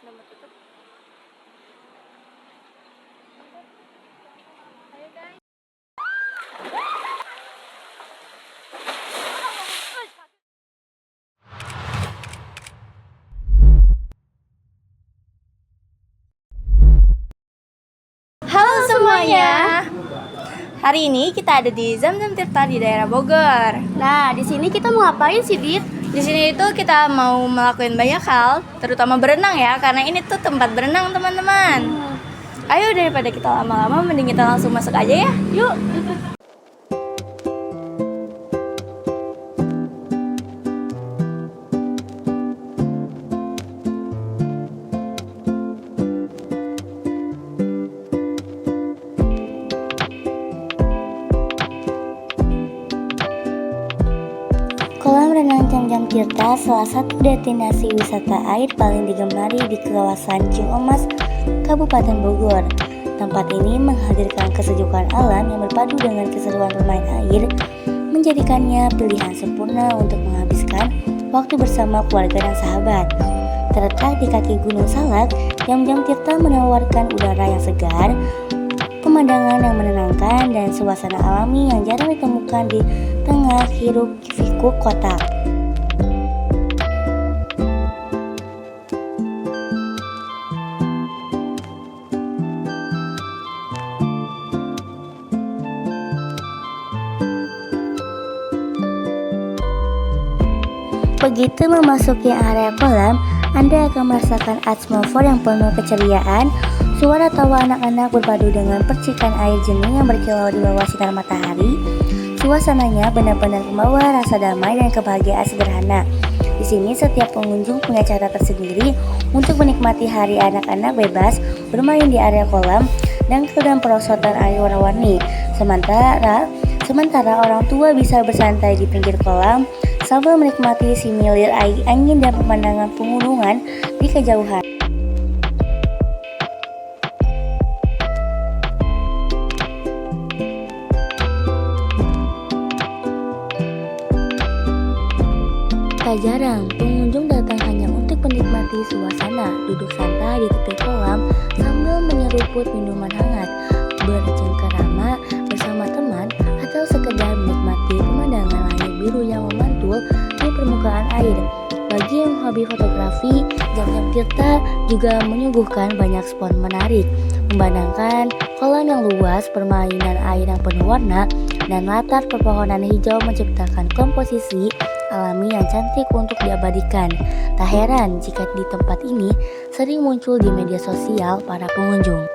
Udah mau tutup. Ayo guys. Halo semuanya. Hari ini kita ada di Zam-Zam Tirta di daerah Bogor. Nah, di sini kita mau ngapain sih, Dit? Di sini itu kita mau melakukan banyak hal, terutama berenang ya, karena ini tuh tempat berenang teman-teman. Ayo daripada kita lama-lama, mending kita langsung masuk aja ya. Yuk. Kolam renang Jam-Jam Tirta salah satu destinasi wisata air paling digemari di kawasan Ciamis, Kabupaten Bogor. Tempat ini menghadirkan kesejukan alam yang berpadu dengan keseruan bermain air, menjadikannya pilihan sempurna untuk menghabiskan waktu bersama keluarga dan sahabat. Terletak di kaki Gunung Salak, Jam-Jam Tirta menawarkan udara yang segar, pemandangan yang menenangkan, dan suasana alami yang jarang ditemukan di tengah hiruk-pikuk kota. Begitu memasuki area kolam, Anda akan merasakan atmosfer yang penuh keceriaan. Suara tawa anak-anak berpadu dengan percikan air jernih yang berkilau di bawah sinar matahari. Suasananya benar-benar membawa rasa damai dan kebahagiaan sederhana. Di sini setiap pengunjung punya cara tersendiri untuk menikmati hari anak-anak bebas bermain di area kolam dan perosotan air warna-warni. Sementara orang tua bisa bersantai di pinggir kolam sambil menikmati similir angin dan pemandangan pegunungan di kejauhan. Tak jarang, pengunjung datang hanya untuk menikmati suasana, duduk santai di tepi kolam sambil menyeruput minuman hangat, bercengkerama bersama teman, atau sekedar menikmati pemandangan langit biru yang memantul di permukaan air. Bagi yang hobi fotografi, Jam-Jam Tirta juga menyuguhkan banyak spot menarik, memandangkan kolam yang luas, permainan air yang penuh warna, dan latar pepohonan hijau menciptakan komposisi alami yang cantik untuk diabadikan. Tak heran jika di tempat ini sering muncul di media sosial para pengunjung.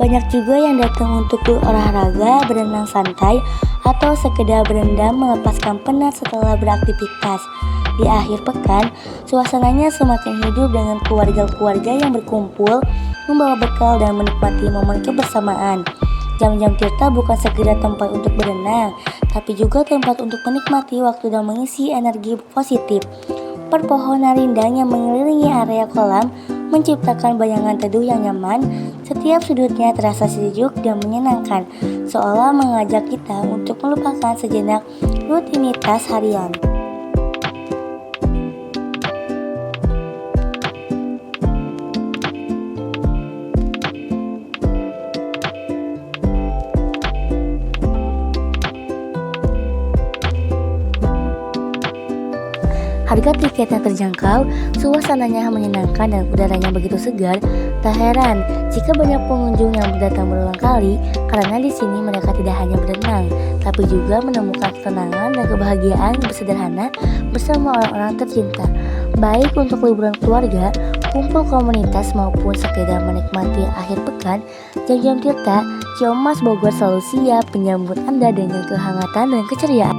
Banyak juga yang datang untuk berolahraga, berenang santai, atau sekedar berendam melepaskan penat setelah beraktivitas. Di akhir pekan, suasananya semakin hidup dengan keluarga-keluarga yang berkumpul, membawa bekal dan menikmati momen kebersamaan. Jam-Jam Tirta bukan sekedar tempat untuk berenang, tapi juga tempat untuk menikmati waktu dan mengisi energi positif. Perpohonan rindang yang mengelilingi area kolam menciptakan bayangan teduh yang nyaman. Setiap sudutnya terasa sejuk dan menyenangkan, seolah mengajak kita untuk melupakan sejenak rutinitas harian. Harga tiketnya terjangkau, suasananya menyenangkan dan udaranya begitu segar. Tak heran jika banyak pengunjung yang datang berulang kali, karena di sini mereka tidak hanya berenang, tapi juga menemukan ketenangan dan kebahagiaan bersederhana bersama orang-orang tercinta. Baik untuk liburan keluarga, kumpul komunitas maupun sekedar menikmati akhir pekan, Jam-Jam Tirta, Ciamis Bogor selalu siap menyambut Anda dengan kehangatan dan keceriaan.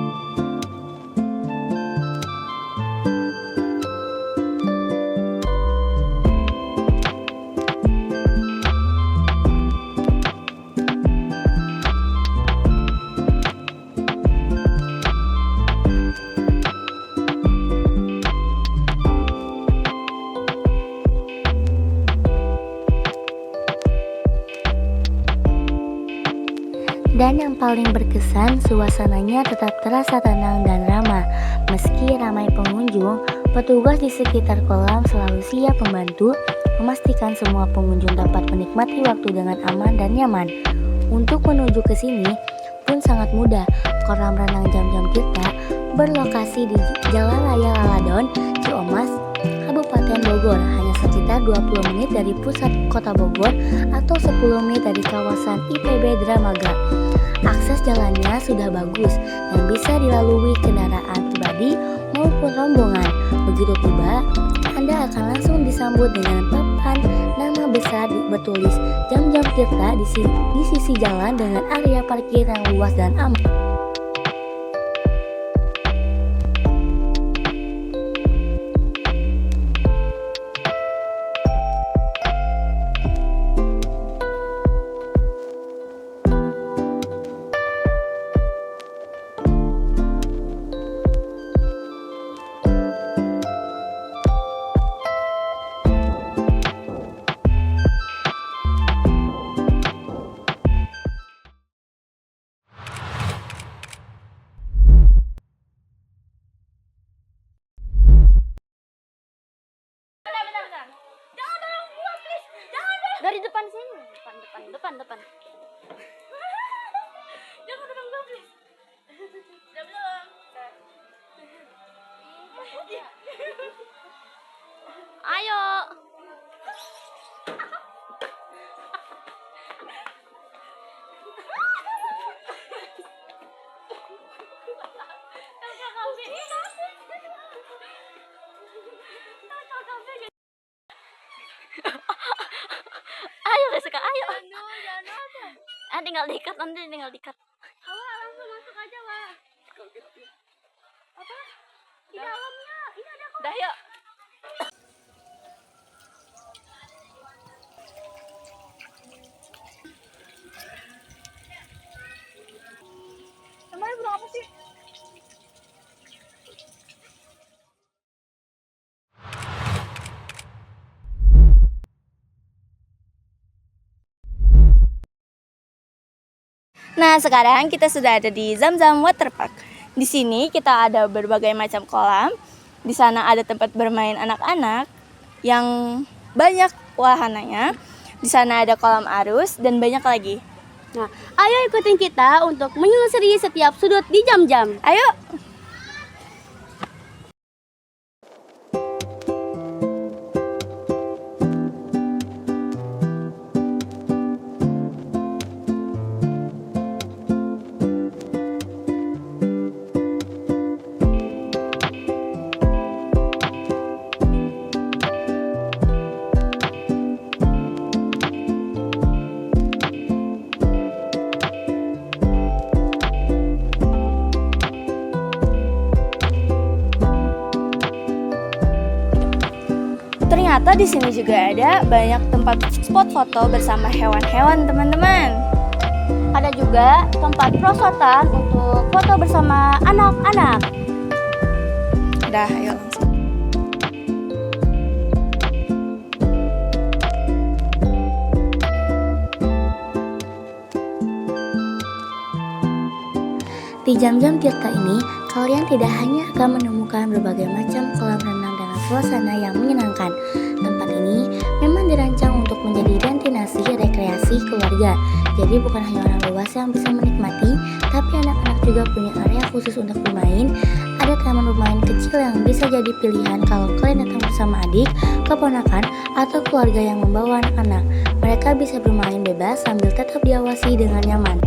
Dan yang paling berkesan, suasananya tetap terasa tenang dan ramah. Meski ramai pengunjung, petugas di sekitar kolam selalu siap membantu memastikan semua pengunjung dapat menikmati waktu dengan aman dan nyaman. Untuk menuju ke sini pun sangat mudah. Kolam renang Jam-Jam Tirta berlokasi di Jalan Raya Laladon, Ciomas, Kabupaten Bogor, hanya sekitar 20 menit dari pusat kota Bogor atau 10 menit dari kawasan IPB Dramaga. Akses jalannya sudah bagus dan bisa dilalui kendaraan pribadi maupun rombongan. Begitu tiba, Anda akan langsung disambut dengan papan nama besar bertulis Jam-Jam Tirta di sisi jalan dengan area parkir yang luas dan aman. Dari depan sini. Depan. Jangan dorong gua, please. Udah belum? Ayo. Ayo Jessica, ayo. Tinggal diikat, nanti tinggal diikat. Langsung masuk aja, Wah. Apa? Di dalamnya. Ini ada kok. Dah yuk. Namanya burung apa sih? Nah, sekarang kita sudah ada di Zam-Zam Waterpark. Di sini kita ada berbagai macam kolam. Di sana ada tempat bermain anak-anak yang banyak wahananya. Di sana ada kolam arus dan banyak lagi. Nah, ayo ikutin kita untuk menyusuri setiap sudut di Jam-Jam. Ayo. Ternyata di sini juga ada banyak tempat spot foto bersama hewan-hewan, teman-teman. Ada juga tempat perosotan untuk foto bersama anak-anak. Dah, ayo langsung. Di Jam-Jam Tirta ini, kalian tidak hanya akan menemukan berbagai macam kolam renang dengan suasana yang menyenangkan. Tempat ini memang dirancang untuk menjadi destinasi rekreasi keluarga. Jadi bukan hanya orang dewasa yang bisa menikmati, tapi anak-anak juga punya area khusus untuk bermain. Ada taman bermain kecil yang bisa jadi pilihan kalau kalian datang bersama adik, keponakan, atau keluarga yang membawa anak-anak. Mereka bisa bermain bebas sambil tetap diawasi dengan nyaman.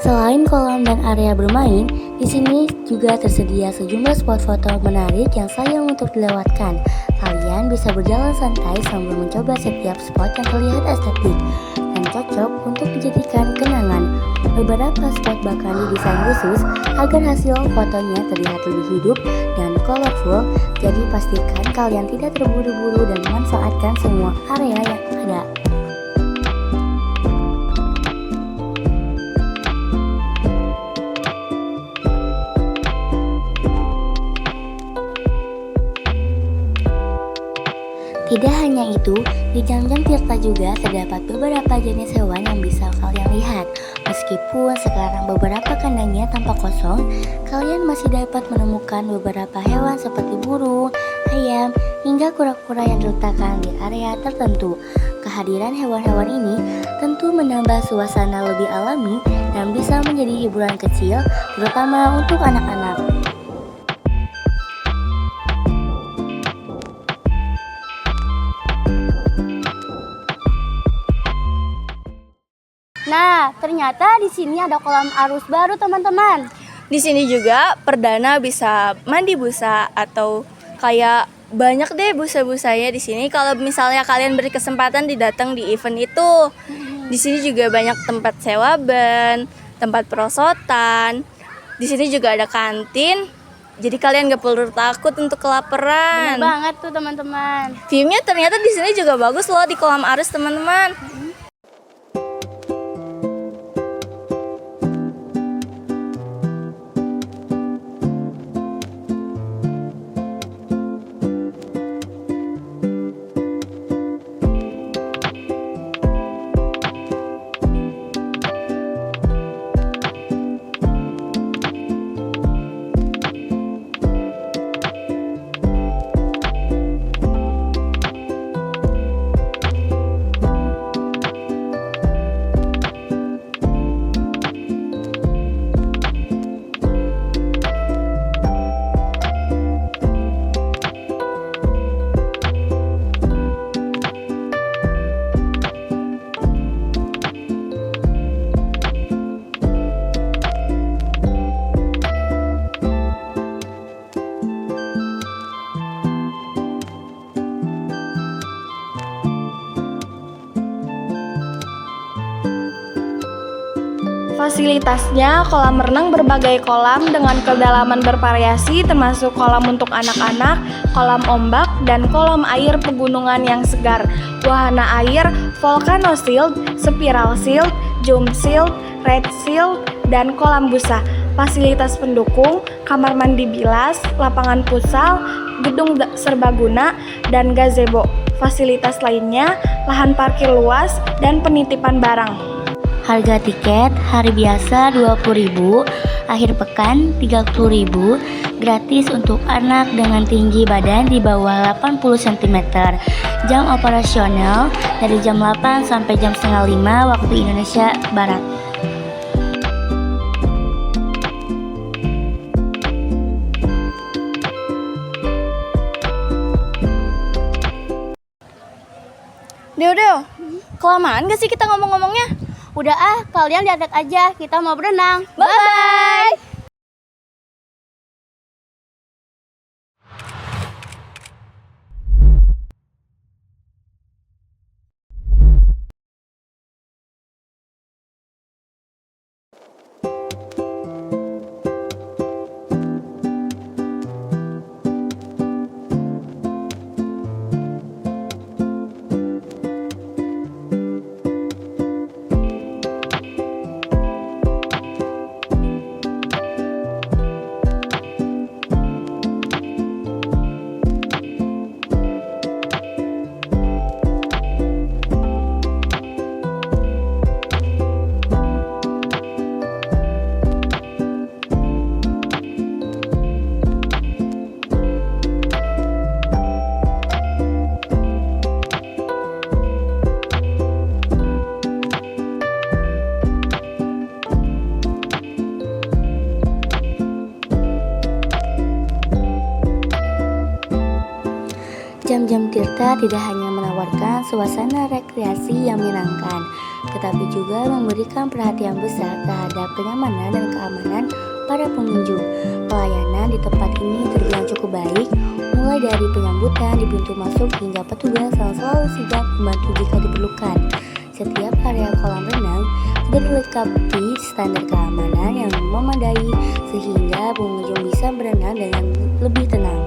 Selain kolam dan area bermain, di sini juga tersedia sejumlah spot foto menarik yang sayang untuk dilewatkan. Kalian bisa berjalan santai sambil mencoba setiap spot yang terlihat estetik dan cocok untuk dijadikan kenangan. Beberapa spot bahkan didesain khusus agar hasil fotonya terlihat lebih hidup dan colorful. Jadi pastikan kalian tidak terburu-buru dan memanfaatkan semua area yang ada. Tidak hanya itu, di Jam-Jam Tirta juga terdapat beberapa jenis hewan yang bisa kalian lihat. Meskipun sekarang beberapa kandangnya tampak kosong, kalian masih dapat menemukan beberapa hewan seperti burung, ayam, hingga kura-kura yang diletakkan di area tertentu. Kehadiran hewan-hewan ini tentu menambah suasana lebih alami dan bisa menjadi hiburan kecil, terutama untuk anak-anak. Nah, ternyata di sini ada kolam arus baru, teman-teman. Di sini juga perdana bisa mandi busa atau kayak banyak deh busa-busanya di sini. Kalau misalnya kalian beri kesempatan datang di event itu, di sini juga banyak tempat sewa ban, tempat perosotan. Di sini juga ada kantin. Jadi kalian gak perlu takut untuk kelaparan. Bener banget tuh, teman-teman. View-nya ternyata di sini juga bagus loh di kolam arus, teman-teman. Fasilitasnya kolam renang berbagai kolam dengan kedalaman bervariasi termasuk kolam untuk anak-anak, kolam ombak, dan kolam air pegunungan yang segar. Wahana air, volcano shield, spiral shield, jump shield, red shield, dan kolam busa. Fasilitas pendukung, kamar mandi bilas, lapangan futsal, gedung serbaguna, dan gazebo. Fasilitas lainnya, lahan parkir luas, dan penitipan barang. Harga tiket hari biasa 20.000, akhir pekan 30.000, gratis untuk anak dengan tinggi badan di bawah 80 cm. Jam operasional dari jam 8 sampai jam setengah 5 waktu Indonesia Barat. Deo, kelamaan gak sih kita ngomong-ngomongnya? Udah kalian lihat aja, kita mau berenang. Bye-bye! Jam-Jam Tirta tidak hanya menawarkan suasana rekreasi yang menyenangkan, tetapi juga memberikan perhatian besar terhadap kenyamanan dan keamanan para pengunjung. Pelayanan di tempat ini terbilang cukup baik, mulai dari penyambutan di pintu masuk hingga petugas yang selalu sigap membantu jika diperlukan. Setiap area kolam renang sudah dilengkapi standar keamanan yang memadai sehingga pengunjung bisa berenang dengan lebih tenang.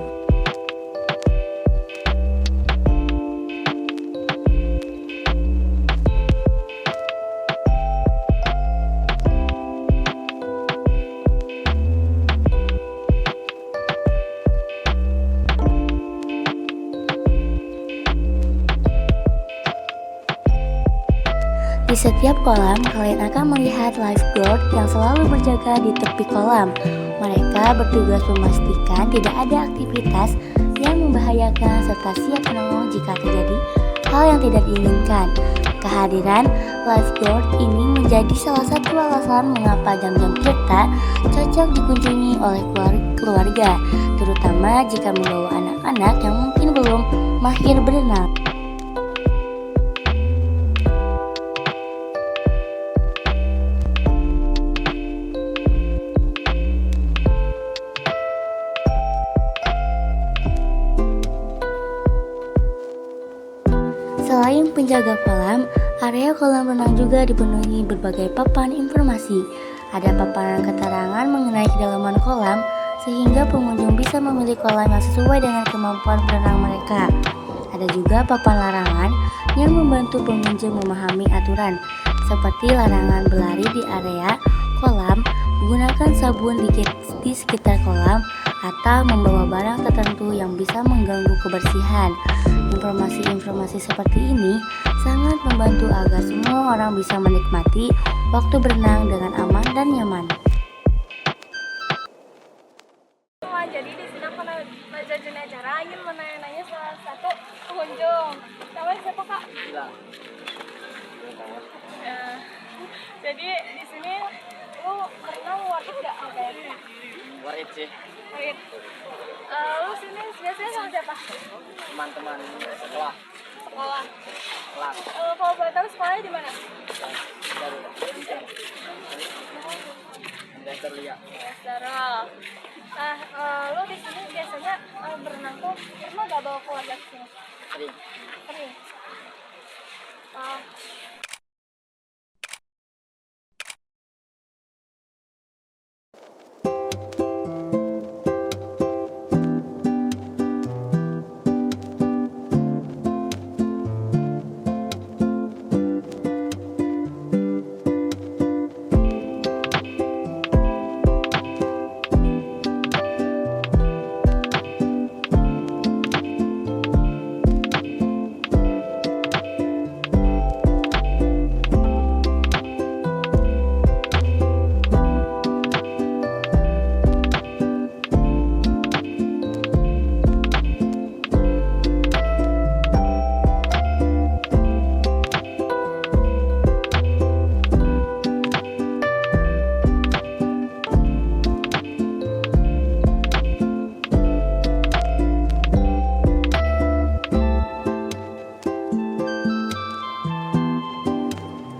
Di setiap kolam, kalian akan melihat lifeguard yang selalu berjaga di tepi kolam. Mereka bertugas memastikan tidak ada aktivitas yang membahayakan serta siap menolong jika terjadi hal yang tidak diinginkan. Kehadiran lifeguard ini menjadi salah satu alasan mengapa jam-jam tirta cocok dikunjungi oleh keluarga, terutama jika membawa anak-anak yang mungkin belum mahir berenang. Selain penjaga kolam, area kolam renang juga dipenuhi berbagai papan informasi. Ada paparan keterangan mengenai kedalaman kolam, sehingga pengunjung bisa memilih kolam yang sesuai dengan kemampuan berenang mereka. Ada juga papan larangan yang membantu pengunjung memahami aturan, seperti larangan berlari di area kolam, menggunakan sabun di sekitar kolam, atau membawa barang tertentu yang bisa mengganggu kebersihan. Informasi-informasi seperti ini sangat membantu agar semua orang bisa menikmati waktu berenang dengan aman dan nyaman. Jadi di sini aku ngajakin acara ingin menanya-nanya salah satu pengunjung. Namanya siapa kak? Jadi di sini lu berenang wajib nggak? Wajib sih. Wajib. Lu sini biasanya sama siapa? Teman-teman sekolah. Sekolah. Kelas. Kalau boleh tahu sekolahnya di mana? Terlihat. Darah. Nah, lu di sini biasanya berenang tuh pernah nggak bawa keluarga ke sini? Sering. Sering.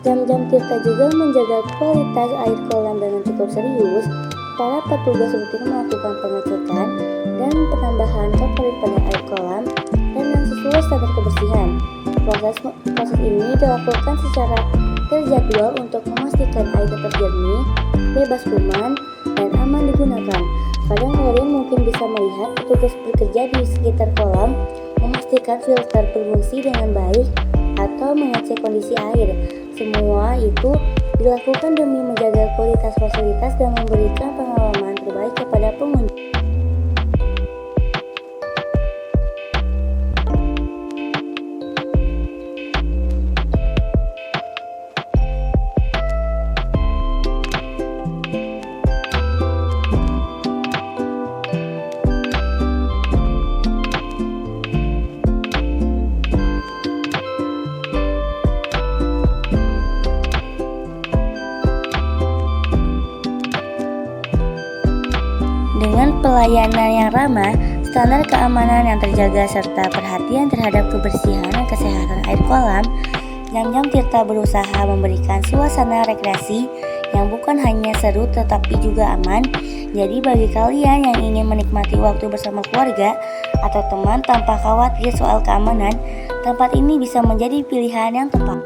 Jam-jam tirta juga menjaga kualitas air kolam dengan cukup serius. Para petugas rutin melakukan pengecekan dan penambahan favorit pada air kolam dengan sesuai standar kebersihan. Proses ini dilakukan secara terjadwal untuk memastikan air tetap jernih, bebas kuman, dan aman digunakan. Kadang kalian mungkin bisa melihat petugas bekerja di sekitar kolam, memastikan filter berfungsi dengan baik, atau mengecek kondisi air. Semua itu dilakukan demi menjaga kualitas fasilitas dan memberikan pengalaman terbaik kepada pengunjung. Dengan pelayanan yang ramah, standar keamanan yang terjaga, serta perhatian terhadap kebersihan dan kesehatan air kolam, Jam-Jam Tirta berusaha memberikan suasana rekreasi yang bukan hanya seru tetapi juga aman. Jadi bagi kalian yang ingin menikmati waktu bersama keluarga atau teman tanpa khawatir soal keamanan, tempat ini bisa menjadi pilihan yang tepat.